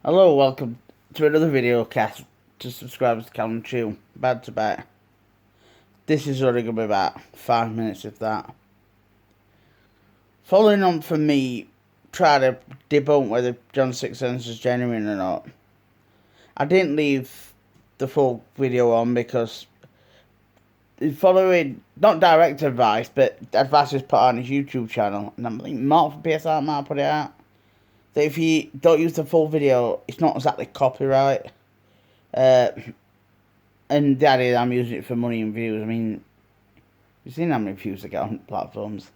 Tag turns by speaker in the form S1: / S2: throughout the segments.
S1: Hello, welcome to another video cast to subscribers to Callum Chew. Bad to bet. This is only going to be about 5 minutes if that. Following on from me trying to debunk whether John's Sicthsense is genuine or not, I didn't leave the full video on because following, not direct advice, but advice was put on his YouTube channel, and I think Mark from PSR might put it out, that if you don't use the full video, it's not exactly copyright. And the idea that I'm using it for money and views, I mean, you've seen how many views I get on platforms.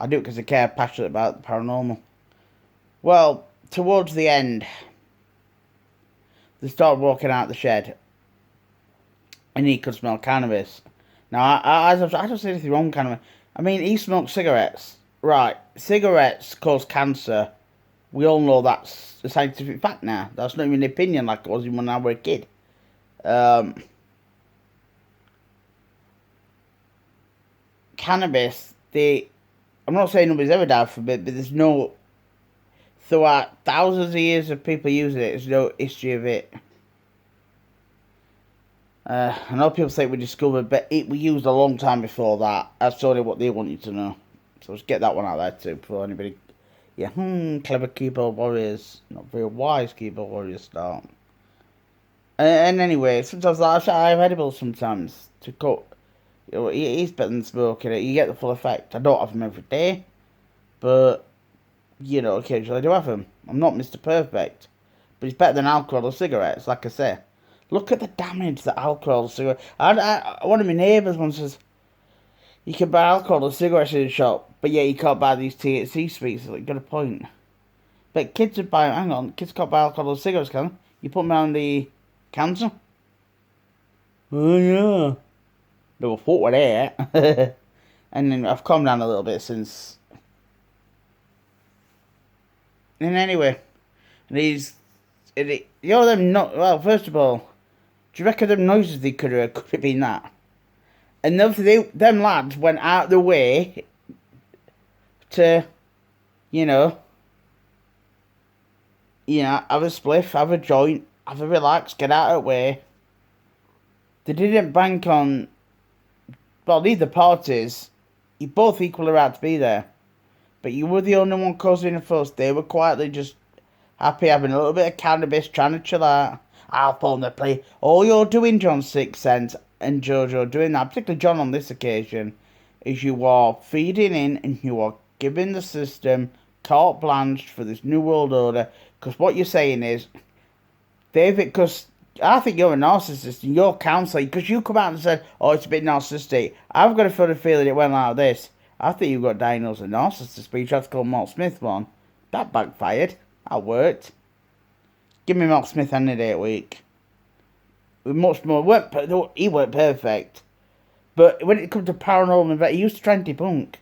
S1: I do it because I care passionate about the paranormal. Well, towards the end, they started walking out the shed, and he could smell cannabis. Now, I don't see anything wrong with cannabis. I mean, he smoked cigarettes. Right, cigarettes cause cancer. We all know that's a scientific fact now. That's not even an opinion like it was when I was a kid. Cannabis, I'm not saying nobody's ever died from it, but there's no, throughout thousands of years of people using it, there's no history of it. I know people say it was discovered, but it was used a long time before that. That's only what they want you to know. So let's get that one out there too before anybody, clever keyboard warriors, not very wise keyboard warriors start. And anyway, sometimes I have edibles sometimes to cut. You know, it's better than smoking it. You get the full effect. I don't have them every day, but occasionally I do have them. I'm not Mr. Perfect, but it's better than alcohol or cigarettes. Like I say, look at the damage that alcohol or cigarettes. One of my neighbours once says, you can buy alcohol or cigarettes in the shop, but yeah, you can't buy these THC sweets. Like, got a point. But kids would buy. Hang on, kids can't buy alcohol or cigarettes, can they? You put them on the cancer. Oh yeah. They were thought with it. And then I've calmed down a little bit since. And anyway, them not. Well, first of all, do you reckon them noises they could have could have been that? And them lads went out of the way to, have a spliff, have a joint, have a relax, get out of the way. They didn't bank on, well, neither parties, you both equally right to be there. But you were the only one causing a fuss. They were quietly just happy having a little bit of cannabis, trying to chill out. I'll phone the play. All you're doing, John Sicthsense and Jojo, doing that, particularly John on this occasion, is you are feeding in and you are giving the system carte blanche for this new world order. Because what you're saying is, David, because I think you're a narcissist and you're counselling, because you come out and said, oh, it's a bit narcissistic. I've got a funny feeling it went like this. I think you got diagnosed as a narcissist, but you tried to call Mark Smith one. That backfired. That worked. Give me Mark Smith any day a week. With much more work, he weren't perfect. But when it comes to paranormal event, he used to try and debunk.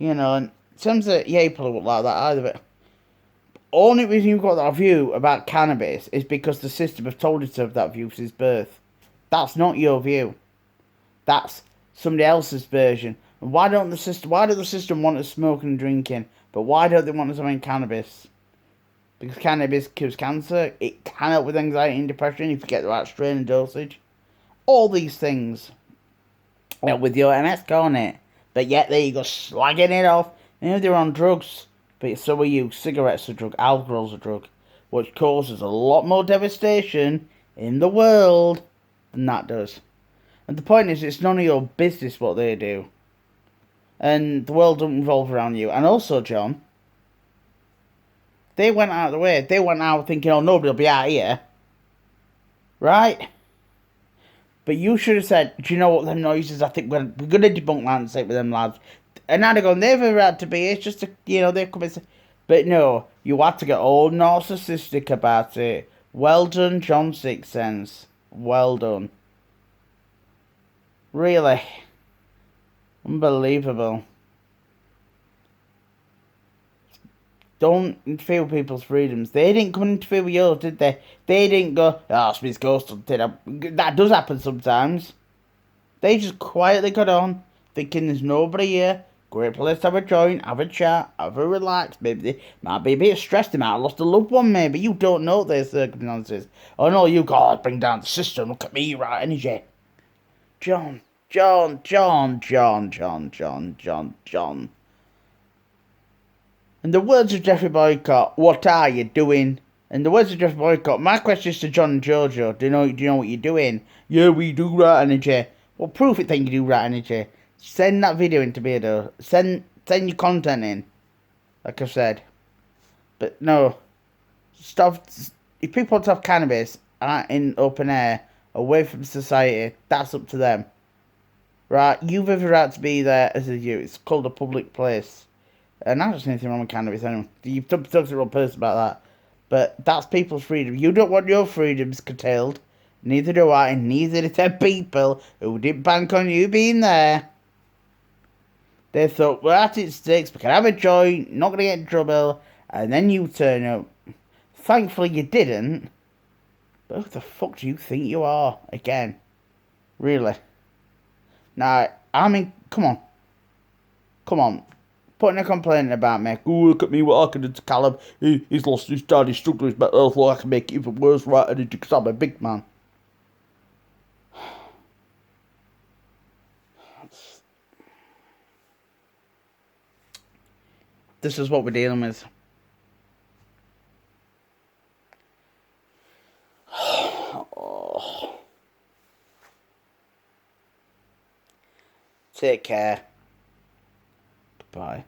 S1: And in terms of, he probably wouldn't like that either, but only reason you've got that view about cannabis is because the system has told you to have that view since birth. That's not your view. That's somebody else's version. And why don't the system want us smoking and drinking, but why don't they want us having cannabis? Because cannabis cures cancer. It can help with anxiety and depression if you get the right strain and dosage. All these things. With your MS, can't it? But yet there you go, slagging it off. They're on drugs. But so are you. Cigarettes are a drug. Alcohol's a drug. Which causes a lot more devastation in the world than that does. And the point is, it's none of your business what they do. And the world doesn't revolve around you. And also, John, they went out of the way. They went out thinking, oh, nobody will be out here. Right? But you should have said, do you know what them noises? I think we're going to debunk landscape with them lads. And I'd have gone, they've a right to be. It's just, they come and say. But no, you had to get all narcissistic about it. Well done, John Sicthsense. Well done. Really. Unbelievable. Don't interfere with people's freedoms. They didn't come and interfere with yours, did they? They didn't go, oh, Smith's ghost hunted. That does happen sometimes. They just quietly got on, thinking there's nobody here. Great place to have a joint, have a chat, have a relax. Maybe they might be a bit stressed. They might have lost a loved one. Maybe you don't know their circumstances. Oh no, you God, bring down the system. Look at me, right energy. John, John, John, John, John, John, John, John. In the words of Jeffrey Boycott, what are you doing? In the words of Jeffrey Boycott, my question is to John and Jojo. Do you know what you're doing? Yeah, we do right energy. Well, prove it that you do right energy. Send that video into Beardo. Send your content in. Like I've said. But no. Stop. If people want to have cannabis in open air, away from society, that's up to them. Right? You've every right to be there as a youth. It's called a public place. And I don't see anything wrong with cannabis anyway. You've talked to the wrong person about that. But that's people's freedom. You don't want your freedoms curtailed. Neither do I. Neither do 10 people who didn't bank on you being there. They thought, we're at it sticks, we can have a joint, not going to get in trouble. And then you turn up. Thankfully you didn't. But who the fuck do you think you are? Again. Really. Now, I mean, come on. Come on. Putting a complaint about me. Oh, look at me, what I can do to Callum. He's lost his dad, he's struggling with his mental health. Well, I can make it even worse, right? Because I'm a big man. This is what we're dealing with. Oh. Take care. Goodbye.